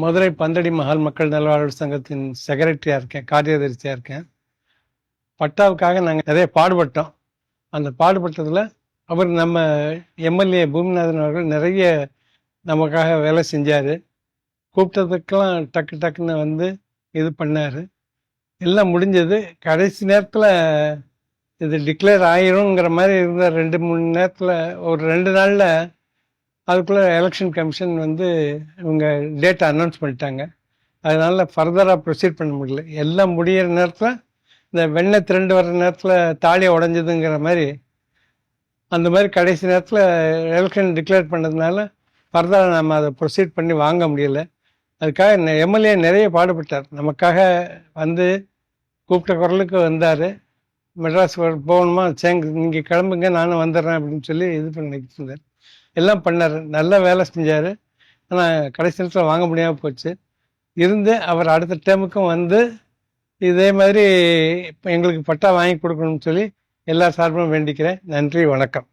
மதுரை பந்தடி மஹால் மக்கள் நல்வாழ்வு சங்கத்தின் செக்ரட்டரியாக இருக்கேன், காரியதரிசியாக இருக்கேன். பட்டாவுக்காக நாங்கள் நிறைய பாடுபட்டோம். அந்த பாடுபட்டதில் அவர் நம்ம எம்எல்ஏ பூமிநாதன் அவர்கள் நிறைய நமக்காக வேலை செஞ்சார். கூப்பிட்டதுக்கெல்லாம் டக்கு டக்குன்னு வந்து இது பண்ணார். எல்லாம் முடிஞ்சது. கடைசி நேரத்தில் இது டிக்ளேர் ஆயிருங்கிற மாதிரி இருந்த 2-3 நேரத்தில் ஒரு 2 நாளில் அதுக்குள்ளே எலெக்ஷன் கமிஷன் வந்து இவங்க டேட்டை அனௌன்ஸ் பண்ணிட்டாங்க. அதனால் ஃபர்தராக ப்ரொசீட் பண்ண முடியல. எல்லாம் முடிகிற நேரத்தில் இந்த வெண்ணெய் திரண்டு வர்ற நேரத்தில் தாலியை உடஞ்சதுங்கிற மாதிரி அந்த மாதிரி கடைசி நேரத்தில் எலெக்ஷன் டிக்ளேர் பண்ணதுனால ஃபர்தராக நம்ம அதை ப்ரொசீட் பண்ணி வாங்க முடியலை. அதுக்காக எம்எல்ஏ நிறைய பாடுபட்டார். நமக்காக வந்து கூப்பிட்ட குரலுக்கு வந்தார். மெட்ராஸ் போகணுமா, நீங்கள் கிளம்புங்க, நானும் வந்துடுறேன் அப்படின்னு சொல்லி இது பண்ணிக்கிட்டு இருந்தார். எல்லாம் பண்ணார், நல்ல வேலை செஞ்சார். ஆனால் கடைசி நேரத்தில் வாங்க முடியாமல் போச்சு. இருந்து அவர் அடுத்த டைமுக்கும் வந்து இதே மாதிரி இப்போ எங்களுக்கு பட்டா வாங்கி கொடுக்கணும்னு சொல்லி எல்லா சார்பும் வேண்டிக்கிறேன். நன்றி, வணக்கம்.